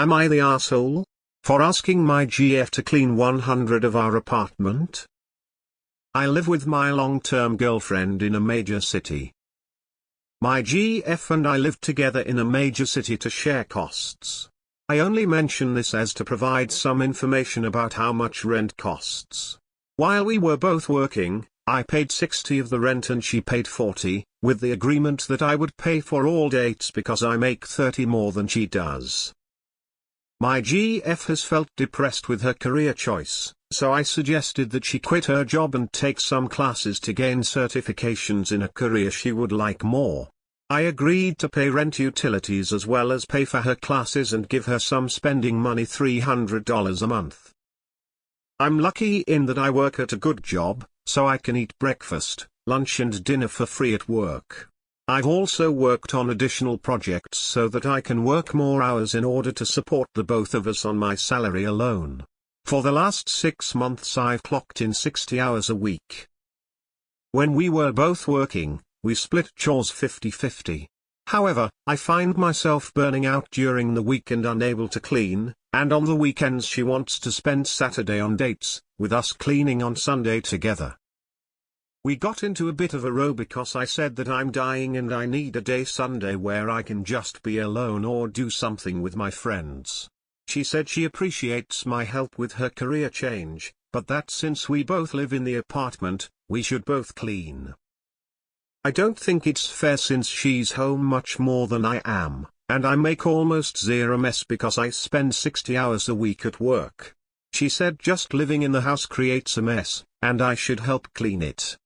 Am I the asshole? For asking my GF to clean 100 of our apartment? I live with my long-term girlfriend in a major city. My GF and I live together in a major city to share costs. I only mention this as to provide some information about how much rent costs. While we were both working, I paid 60 of the rent and she paid 40, with the agreement that I would pay for all dates because I make 30 more than she does. My GF has felt depressed with her career choice, so I suggested that she quit her job and take some classes to gain certifications in a career she would like more. I agreed to pay rent, utilities as well as pay for her classes and give her some spending money, $300 a month. I'm lucky in that I work at a good job, so I can eat breakfast, lunch and dinner for free at work. I've also worked on additional projects so that I can work more hours in order to support the both of us on my salary alone. For the last 6 months I've clocked in 60 hours a week. When we were both working, we split chores 50-50. However, I find myself burning out during the week and unable to clean, and on the weekends she wants to spend Saturday on dates, with us cleaning on Sunday together. We got into a bit of a row because I said that I'm dying and I need a day Sunday where I can just be alone or do something with my friends. She said she appreciates my help with her career change, but that since we both live in the apartment, we should both clean. I don't think it's fair since she's home much more than I am, and I make almost zero mess because I spend 60 hours a week at work. She said just living in the house creates a mess, and I should help clean it.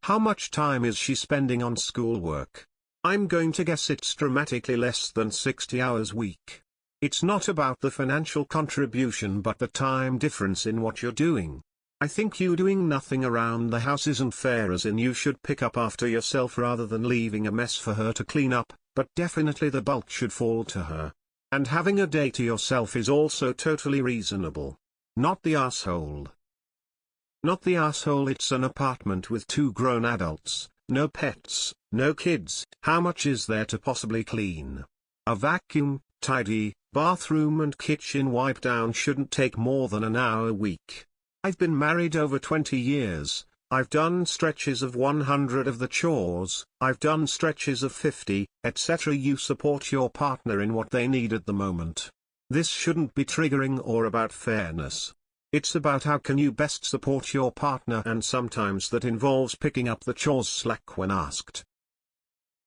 How much time is she spending on schoolwork? I'm going to guess it's dramatically less than 60 hours a week. It's not about the financial contribution but the time difference in what you're doing. I think you doing nothing around the house isn't fair, as in you should pick up after yourself rather than leaving a mess for her to clean up, but definitely the bulk should fall to her. And having a day to yourself is also totally reasonable. Not the asshole. Not the asshole. It's an apartment with 2 grown adults, no pets, no kids. How much is there to possibly clean? A vacuum, tidy, bathroom and kitchen wipe down shouldn't take more than an hour a week. I've been married over 20 years, I've done stretches of 100 of the chores, I've done stretches of 50, etc. You support your partner in what they need at the moment. This shouldn't be triggering or about fairness. It's about how can you best support your partner, and sometimes that involves picking up the chores slack when asked.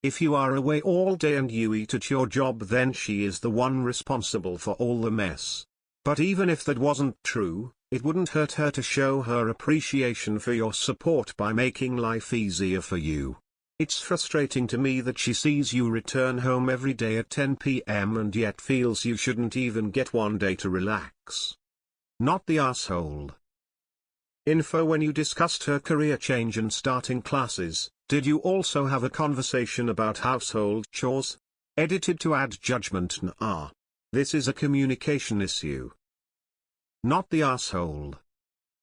If you are away all day and you eat at your job, then she is the one responsible for all the mess. But even if that wasn't true, it wouldn't hurt her to show her appreciation for your support by making life easier for you. It's frustrating to me that she sees you return home every day at 10 p.m. and yet feels you shouldn't even get one day to relax. Not the asshole. Info: when you discussed her career change and starting classes, did you also have a conversation about household chores? Edited to add judgment. Nah. This is a communication issue. Not the asshole.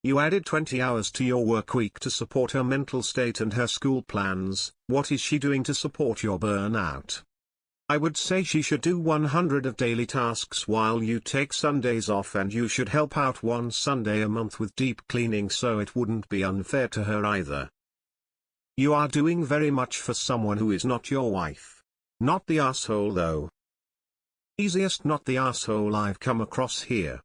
You added 20 hours to your work week to support her mental state and her school plans. What is she doing to support your burnout? I would say she should do 100 of daily tasks while you take Sundays off, and you should help out one Sunday a month with deep cleaning so it wouldn't be unfair to her either. You are doing very much for someone who is not your wife. Not the asshole though. Easiest not the asshole I've come across here.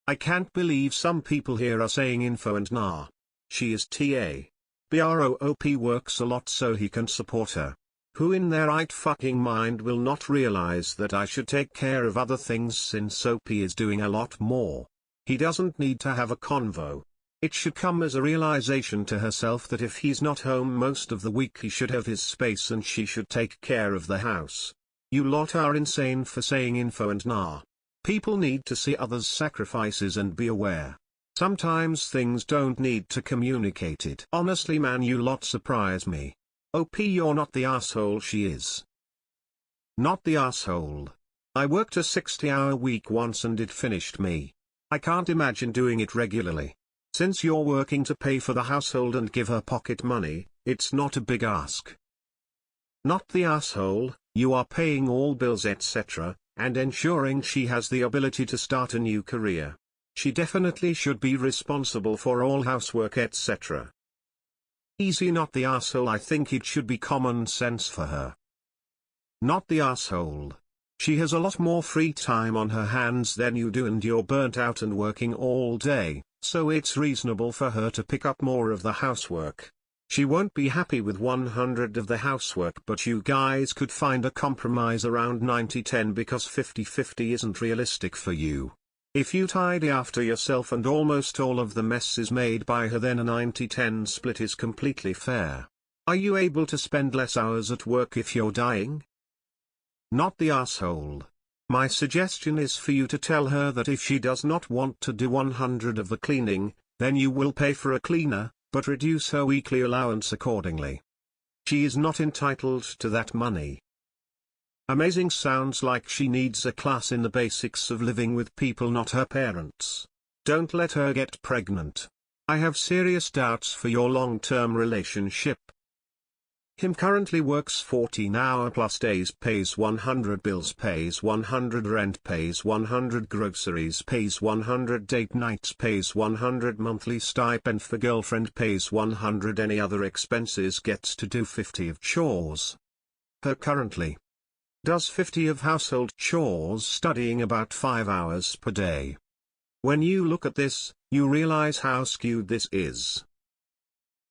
I can't believe some people here are saying info and nah. She is TA. BROOP works a lot so he can support her. Who in their right fucking mind will not realize that I should take care of other things since OP is doing a lot more? He doesn't need to have a convo. It should come as a realization to herself that if he's not home most of the week he should have his space and she should take care of the house. You lot are insane for saying info and nah. People need to see others' sacrifices and be aware. Sometimes things don't need to communicate it. Honestly man, you lot surprise me. OP, you're not the asshole she is. Not the asshole. I worked a 60-hour week once and it finished me. I can't imagine doing it regularly. Since you're working to pay for the household and give her pocket money, it's not a big ask. Not the asshole, you are paying all bills etc., and ensuring she has the ability to start a new career. She definitely should be responsible for all housework etc. Easy. Not the asshole. I think it should be common sense for her. Not the asshole. She has a lot more free time on her hands than you do and you're burnt out and working all day, so it's reasonable for her to pick up more of the housework. She won't be happy with 100 of the housework, but you guys could find a compromise around 90-10 because 50-50 isn't realistic for you. If you tidy after yourself and almost all of the mess is made by her, then a 90-10 split is completely fair. Are you able to spend less hours at work if you're dying? Not the asshole. My suggestion is for you to tell her that if she does not want to do 100 of the cleaning, then you will pay for a cleaner, but reduce her weekly allowance accordingly. She is not entitled to that money. Amazing. Sounds like she needs a class in the basics of living with people, not her parents. Don't let her get pregnant. I have serious doubts for your long-term relationship. Him currently works 14-hour plus days, pays 100 bills, pays 100 rent, pays 100 groceries, pays 100 date nights, pays 100 monthly stipend for girlfriend, pays 100 any other expenses, gets to do 50 of chores. Her currently does 50 of household chores, studying about 5 hours per day. When you look at this, you realize how skewed this is.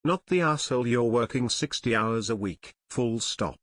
Not the asshole. You're working 60 hours a week, full stop.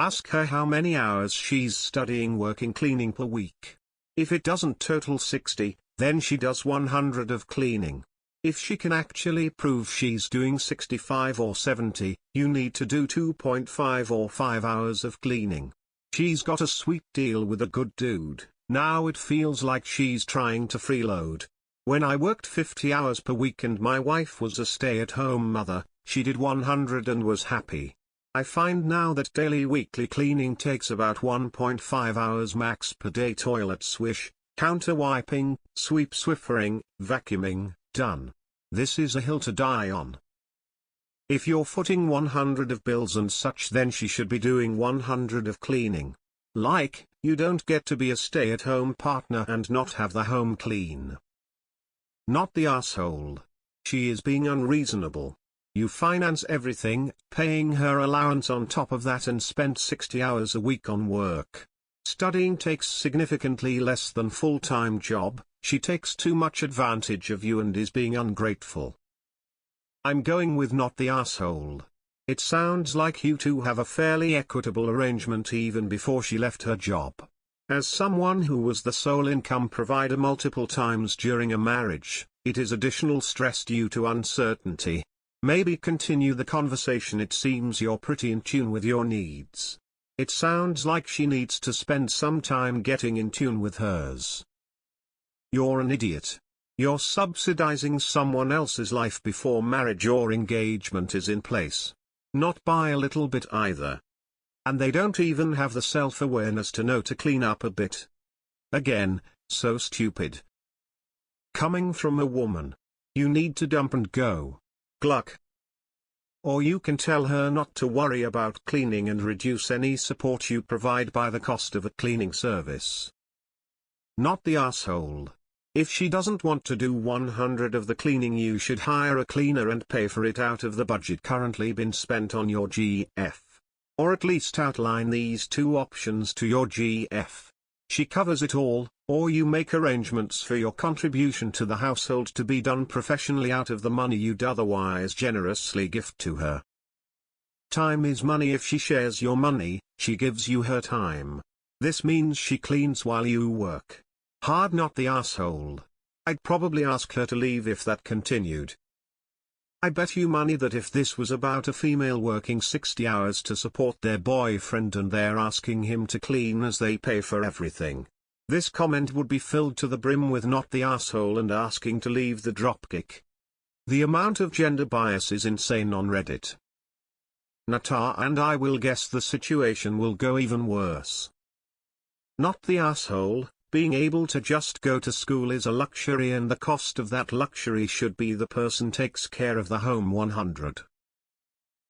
Ask her how many hours she's studying, working, cleaning per week. If it doesn't total 60, then she does 100 of cleaning. If she can actually prove she's doing 65 or 70, you need to do 2.5 or 5 hours of cleaning. She's got a sweet deal with a good dude. Now it feels like she's trying to freeload. When I worked 50 hours per week and my wife was a stay-at-home mother, she did 100 and was happy. I find now that daily weekly cleaning takes about 1.5 hours max per day. Toilet swish, counter wiping, sweep, Swiffering, vacuuming, done. This is a hill to die on. If you're footing 100 of bills and such, then she should be doing 100 of cleaning. Like, you don't get to be a stay-at-home partner and not have the home clean. Not the asshole. She is being unreasonable. You finance everything, paying her allowance on top of that, and spent 60 hours a week on work. Studying takes significantly less than full-time job. She takes too much advantage of you and is being ungrateful. I'm going with not the asshole. It sounds like you two have a fairly equitable arrangement even before she left her job. As someone who was the sole income provider multiple times during a marriage, it is additional stress due to uncertainty. Maybe continue the conversation. It seems you're pretty in tune with your needs. It sounds like she needs to spend some time getting in tune with hers. You're an idiot. You're subsidizing someone else's life before marriage or engagement is in place. Not by a little bit either. And they don't even have the self-awareness to know to clean up a bit. Again, so stupid. Coming from a woman. You need to dump and go. Gluck. Or you can tell her not to worry about cleaning and reduce any support you provide by the cost of a cleaning service. Not the asshole. If she doesn't want to do 100 of the cleaning, you should hire a cleaner and pay for it out of the budget currently been spent on your GF. Or at least outline these two options to your GF. She covers it all, or you make arrangements for your contribution to the household to be done professionally out of the money you'd otherwise generously gift to her. Time is money. If she shares your money, she gives you her time. This means she cleans while you work hard. Not the asshole. I'd probably ask her to leave if that continued. I bet you money that if this was about a female working 60 hours to support their boyfriend and they're asking him to clean as they pay for everything, this comment would be filled to the brim with not the asshole and asking to leave the dropkick. The amount of gender bias is insane on Reddit. Nata, and I will guess the situation will go even worse. Not the asshole. Being able to just go to school is a luxury, and the cost of that luxury should be the person takes care of the home 100.